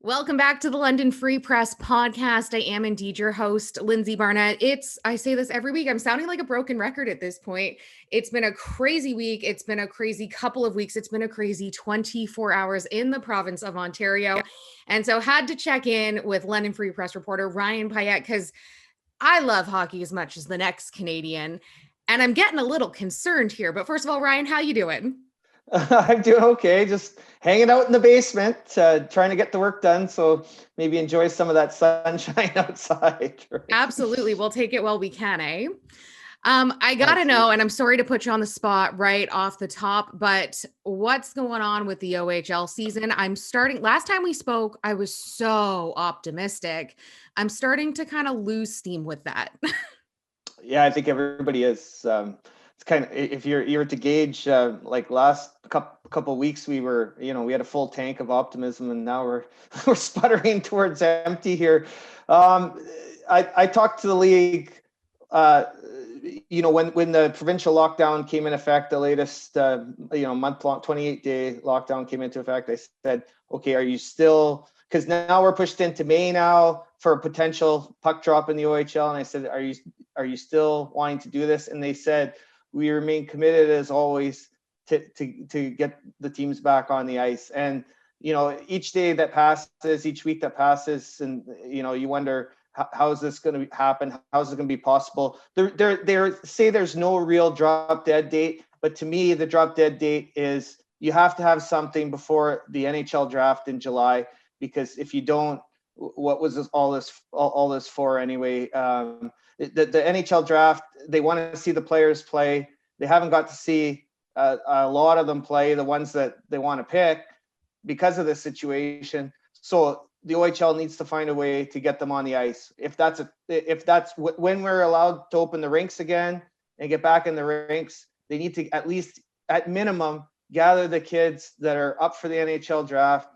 Welcome back to the London Free Press Podcast. I am indeed your host, Lindsay Barnett. I say this every week. I'm sounding like a broken record at this point. It's been a crazy week. It's been a crazy couple of weeks. It's been a crazy 24 hours in the province of Ontario. And so had to check in with London Free Press reporter Ryan Payette because I love hockey as much as the next Canadian. And I'm getting a little concerned here. But first of all, Ryan, how you doing? I'm doing okay, just hanging out in the basement, trying to get the work done. So maybe enjoy some of that sunshine outside. Right? Absolutely. We'll take it while we can, eh? I got to know, and I'm sorry to put you on the spot right off the top, but what's going on with the OHL season? Last time we spoke, I was so optimistic. I'm starting to kind of lose steam with that. Yeah, I think everybody is. It's kind of, if you're to gauge, like last couple of weeks, we had a full tank of optimism, and now we're sputtering towards empty here. I talked to the league, when the provincial lockdown came in effect, the latest, month-long 28-day lockdown came into effect. I said, okay, are you still, because now we're pushed into May now for a potential puck drop in the OHL. And I said, are you still wanting to do this? And they said, we remain committed as always to get the teams back on the ice. And, each day that passes, each week that passes, and, you wonder, how is this going to happen? How is it going to be possible? They say there's no real drop dead date, but to me, the drop dead date is you have to have something before the NHL draft in July, because if you don't, what was all this for anyway? The NHL draft, they want to see the players play. They haven't got to see a lot of them play, the ones that they want to pick because of this situation. So the OHL needs to find a way to get them on the ice. If that's when we're allowed to open the rinks again and get back in the rinks, they need to at least, at minimum, gather the kids that are up for the NHL draft,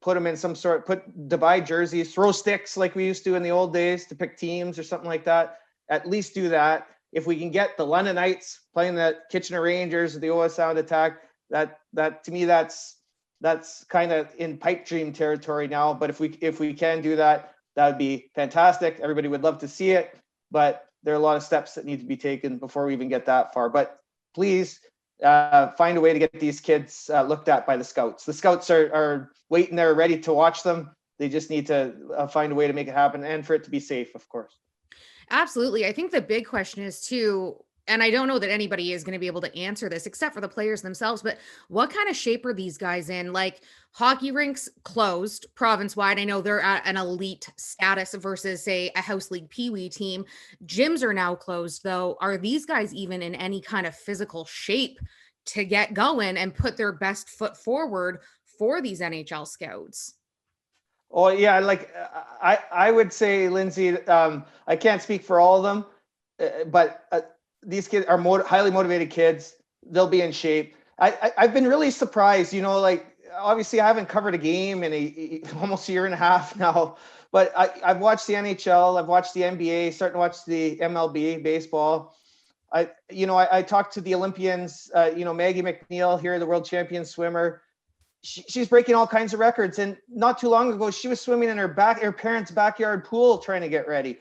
put them in buy jerseys, throw sticks like we used to in the old days to pick teams or something like that. At least do that. If we can get the London Knights playing the Kitchener Rangers or the OS Sound Attack, that to me, that's kind of in pipe dream territory now. But if we can do that, that would be fantastic. Everybody would love to see it, but there are a lot of steps that need to be taken before we even get that far. But please find a way to get these kids looked at by the scouts. The scouts are waiting there ready to watch them. They just need to find a way to make it happen, and for it to be safe, of course. Absolutely. I think the big question is too, and I don't know that anybody is going to be able to answer this except for the players themselves, but what kind of shape are these guys in? Like, hockey rinks closed province wide. I know they're at an elite status versus, say, a house league peewee team. Gyms are now closed, though. Are these guys even in any kind of physical shape to get going and put their best foot forward for these NHL scouts? Oh yeah, like I would say, Lindsay, I can't speak for all of them, but these kids are highly motivated kids. They'll be in shape. I've been really surprised, like obviously I haven't covered a game in almost a year and a half now, but I've watched the NHL, I've watched the NBA, starting to watch the MLB baseball. I talked to the Olympians, Maggie McNeil here, the world champion swimmer. She's breaking all kinds of records. And not too long ago, she was swimming in her parents' backyard pool trying to get ready.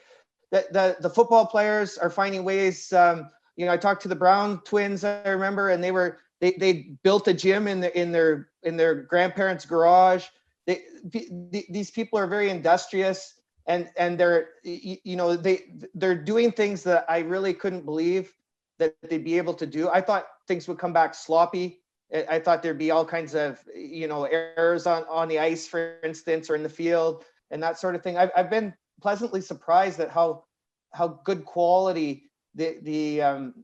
The football players are finding ways. I talked to the Brown twins, I remember, and they built a gym in their grandparents' garage. These people are very industrious, and they're doing things that I really couldn't believe that they'd be able to do. I thought things would come back sloppy. I thought there'd be all kinds of, errors on the ice, for instance, or in the field and that sort of thing. I've been pleasantly surprised at how good quality the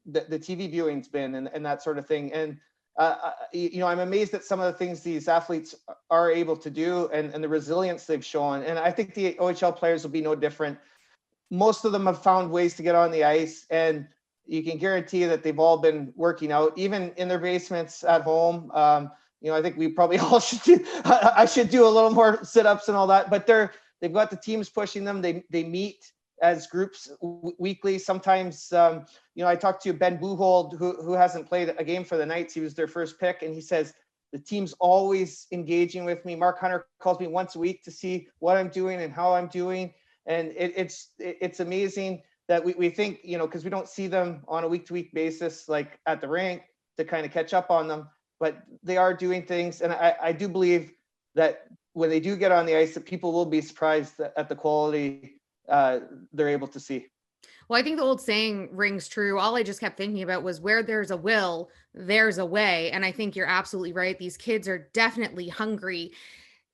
TV viewing's been and that sort of thing. And, I'm amazed at some of the things these athletes are able to do and the resilience they've shown. And I think the OHL players will be no different. Most of them have found ways to get on the ice, and you can guarantee that they've all been working out, even in their basements at home. I think we probably all should do, I should do a little more sit-ups and all that, but they've got the teams pushing them. They meet as groups weekly. Sometimes, I talked to Ben Buchhold, who hasn't played a game for the Knights. He was their first pick. And he says The team's always engaging with me. Mark Hunter calls me once a week to see what I'm doing and how I'm doing. And it's amazing that we think, you know, because we don't see them on a week-to-week basis, like at the rink, to kind of catch up on them, but they are doing things. And I do believe that when they do get on the ice, that people will be surprised at the quality they're able to see. Well, I think the old saying rings true. All I just kept thinking about was where there's a will, there's a way. And I think you're absolutely right. These kids are definitely hungry.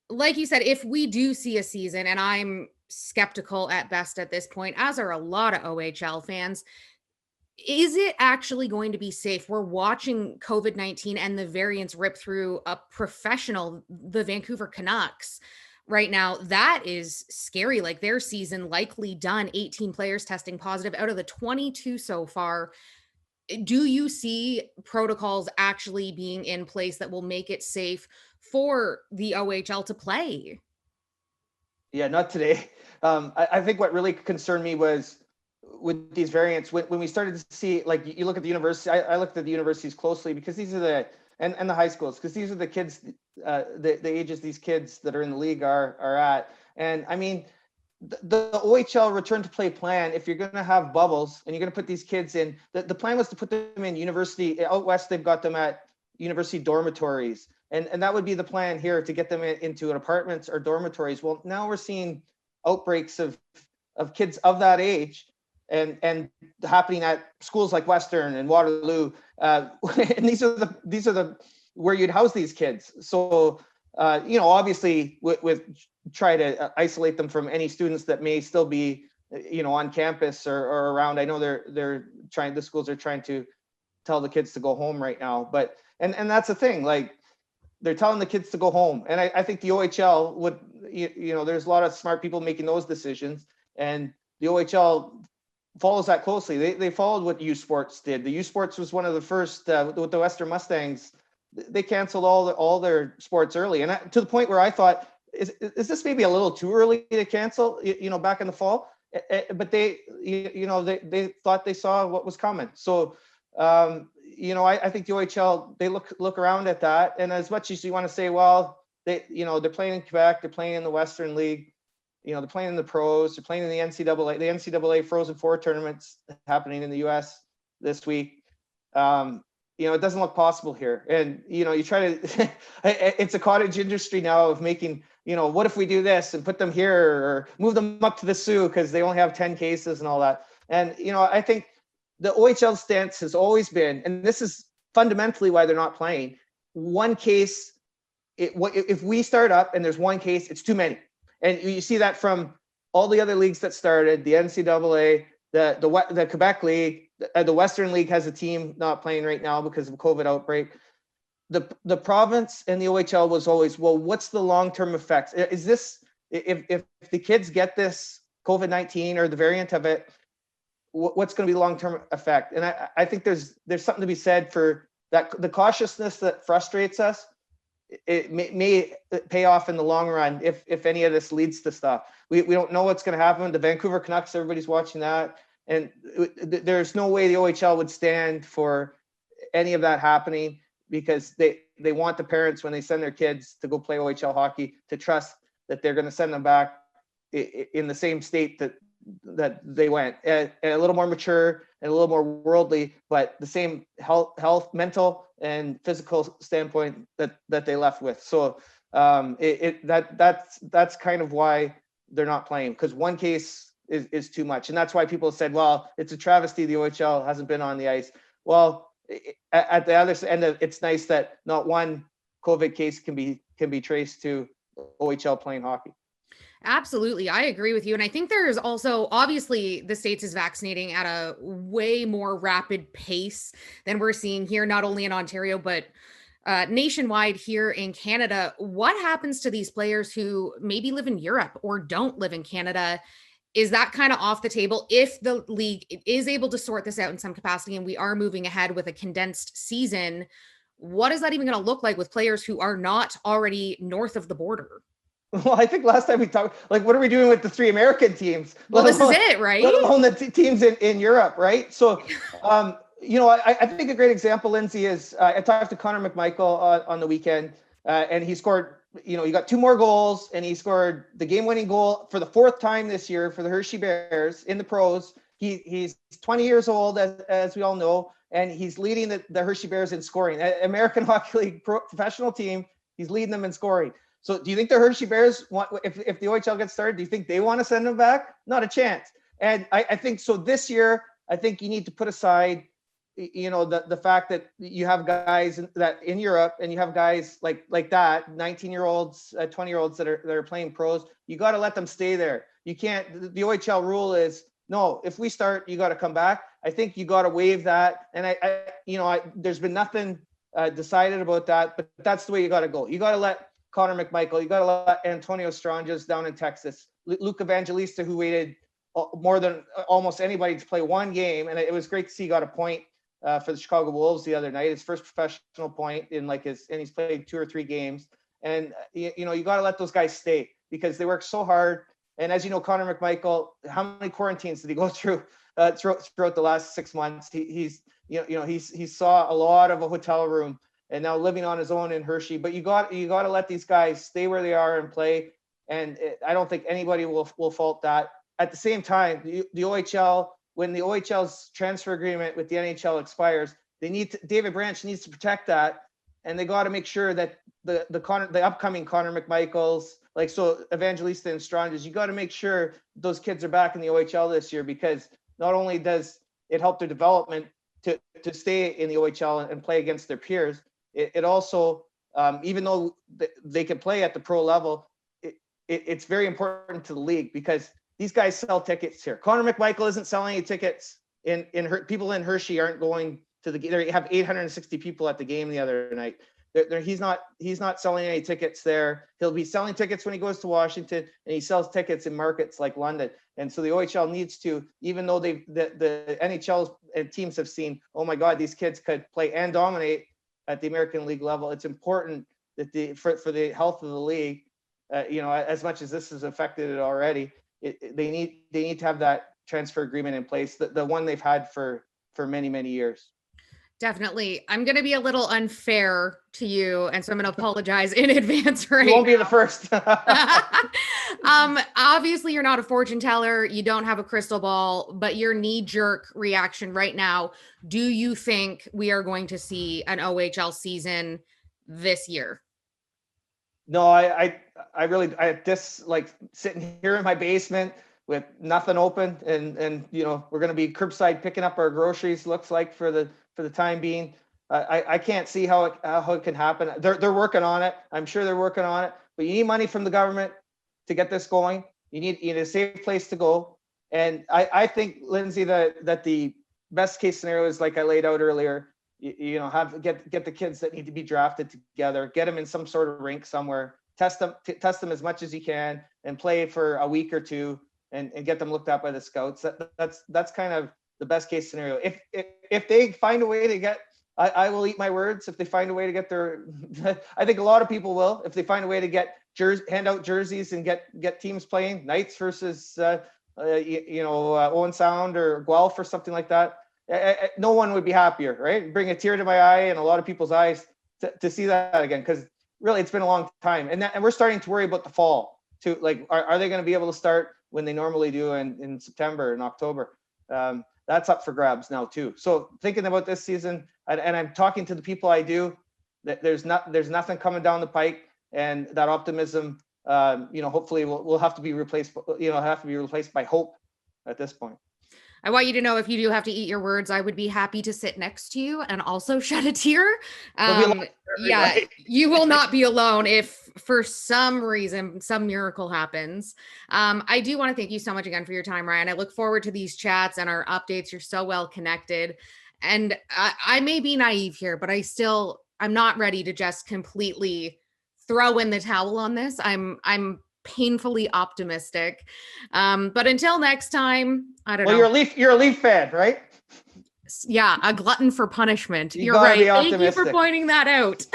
Like you said, if we do see a season, and I'm skeptical at best at this point, as are a lot of OHL fans, is it actually going to be safe? We're watching COVID-19 and the variants rip through a professional, the Vancouver Canucks right now. That is scary. Like their season likely done, 18 players testing positive out of the 22 so far. Do you see protocols actually being in place that will make it safe for the OHL to play? Yeah, not today. I think what really concerned me was with these variants, when we started to see, like you look at the university, I looked at the universities closely because these are the, and the high schools, because these are the kids, the ages these kids that are in the league are at. And I mean, the OHL return to play plan, if you're going to have bubbles and you're going to put these kids in, the plan was to put them in university. Out west, they've got them at university dormitories. And that would be the plan here, to get them into an apartments or dormitories. Well, now we're seeing outbreaks of kids of that age and happening at schools like Western and Waterloo. And these are the where you'd house these kids. So, you know, obviously with try to isolate them from any students that may still be, you know, on campus or around. I know the schools are trying to tell the kids to go home right now, but, and that's the thing, like, they're telling the kids to go home. And I think the OHL would, you know, there's a lot of smart people making those decisions, and the OHL follows that closely. They followed what U Sports did. The U Sports was one of the first, with the Western Mustangs, they canceled all their sports early. And to the point where I thought, is this maybe a little too early to cancel, you know, back in the fall? But they thought they saw what was coming. So, you know, I think the OHL, they look around at that. And as much as you want to say, well, they're playing in Quebec, they're playing in the Western League, you know, they're playing in the pros, they're playing in the NCAA. The NCAA Frozen Four tournaments happening in the US this week. You know, it doesn't look possible here. And, you know, you try to, it's a cottage industry now of making, you know, what if we do this and put them here or move them up to the Sioux because they only have 10 cases and all that. And, you know, I think the OHL stance has always been, and this is fundamentally why they're not playing, one case, if we start up and there's one case, it's too many. And you see that from all the other leagues that started, the NCAA, the Quebec League, the Western League has a team not playing right now because of a COVID outbreak. The province and the OHL was always, well, what's the long-term effects? Is this, if the kids get this COVID-19 or the variant of it, what's going to be the long-term effect? And I think there's something to be said for that. The cautiousness that frustrates us, it may pay off in the long run if any of this leads to stuff. We don't know what's going to happen. The Vancouver Canucks, everybody's watching that. And there's no way the OHL would stand for any of that happening, because they want the parents, when they send their kids to go play OHL hockey, to trust that they're going to send them back in the same state that they went, and a little more mature and a little more worldly, but the same health, mental and physical standpoint that they left with. So that's kind of why they're not playing, because one case is too much. And that's why people said, well, it's a travesty the OHL hasn't been on the ice. Well, at the other end of it's nice that not one COVID case can be traced to OHL playing hockey. Absolutely. I agree with you. And I think there's also, obviously, the States is vaccinating at a way more rapid pace than we're seeing here, not only in Ontario, but nationwide here in Canada. What happens to these players who maybe live in Europe or don't live in Canada? Is that kind of off the table if the league is able to sort this out in some capacity and we are moving ahead with a condensed season? What is that even going to look like with players who are not already north of the border? Well, I think last time we talked, like, what are we doing with the 3 American teams? Well, this is it, right? Let alone the teams in Europe, right? So, I think a great example, Lindsay, is I talked to Connor McMichael on the weekend, and he scored, he got 2 more goals, and he scored the game-winning goal for the 4th time this year for the Hershey Bears in the pros. He's 20 years old, as we all know, and he's leading the Hershey Bears in scoring. American Hockey League professional team, he's leading them in scoring. So do you think the Hershey Bears want, if the OHL gets started, do you think they want to send him back? Not a chance. And I think so this year, I think you need to put aside, the fact that you have guys that in Europe, and you have guys like that 19-year-olds, 20-year-olds that are playing pros. You got to let them stay there. You can't. The OHL rule is no. If we start, you got to come back. I think you got to waive that. And there's been nothing decided about that, but that's the way you got to go. You got to let Connor McMichael. You got to let Antonio Stranges down in Texas. Luke Evangelista, who waited more than almost anybody to play 1 game, and it was great to see he got a point for the Chicago Wolves the other night, his first professional point and he's played 2 or 3 games. And you got to let those guys stay because they work so hard. And as you know, Connor McMichael, how many quarantines did he go through throughout the last 6 months? He saw a lot of a hotel room, and now living on his own in Hershey. But you got to let these guys stay where they are and play. And I don't think anybody will fault that. At the same time, the OHL, when the OHL's transfer agreement with the NHL expires, David Branch needs to protect that, and they got to make sure that the upcoming Connor McMichaels, so Evangelista and Stranges, you got to make sure those kids are back in the OHL this year, because not only does it help their development to stay in the OHL and play against their peers, it also, even though they can play at the pro level, it's very important to the league because these guys sell tickets here. Connor McMichael isn't selling any tickets. People in Hershey aren't going to the game. They have 860 people at the game the other night. He's not selling any tickets there. He'll be selling tickets when he goes to Washington, and he sells tickets in markets like London. And so the OHL needs to, even though the NHL and teams have seen, oh my God, these kids could play and dominate at the American League level. It's important that for the health of the league, as much as this has affected it already, they need to have that transfer agreement in place, the one they've had for many, many years. Definitely. I'm going to be a little unfair to you, and so I'm going to apologize in advance right You won't be the first. Obviously, you're not a fortune teller. You don't have a crystal ball, but your knee-jerk reaction right now, do you think we are going to see an OHL season this year? No, I really just sitting here in my basement with nothing open, and we're going to be curbside picking up our groceries. Looks like for the time being, I can't see how it can happen. They're working on it. I'm sure they're working on it, but you need money from the government to get this going. You need a safe place to go, and I think, Lindsay, that the best case scenario is like I laid out earlier. Get the kids that need to be drafted together, get them in some sort of rink somewhere, test them as much as you can, and play for a week or 2, and get them looked at by the scouts. That's kind of the best case scenario. If they find a way to get, I will eat my words. If they find a way to get their, I think a lot of people will. If they find a way to get hand out jerseys and get teams playing, Knights versus Owen Sound or Guelph or something like that. No one would be happier, right? Bring a tear to my eye and a lot of people's eyes to see that again, because really it's been a long time, and we're starting to worry about the fall too. Are they going to be able to start when they normally do in September and October? That's up for grabs now too. So thinking about this season, and I'm talking to the people I do, that there's nothing coming down the pike, and that optimism, hopefully will have to be replaced. Have to be replaced by hope at this point. I want you to know, if you do have to eat your words, I would be happy to sit next to you and also shed a tear. Yeah, you will not be alone if for some reason, some miracle happens. I do want to thank you so much again for your time, Ryan. I look forward to these chats and our updates. You're so well connected. And I may be naive here, but I'm not ready to just completely throw in the towel on this. I'm painfully optimistic. But until next time, I don't know. Well, you're a Leaf fan, right? Yeah, a glutton for punishment. You You're gotta right. be Thank you for optimistic. pointing that out.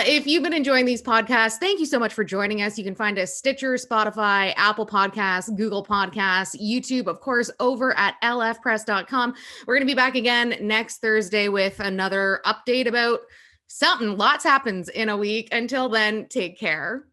If you've been enjoying these podcasts, thank you so much for joining us. You can find us Stitcher, Spotify, Apple Podcasts, Google Podcasts, YouTube, of course, over at lfpress.com. We're going to be back again next Thursday with another update about something. Lots happens in a week. Until then, take care.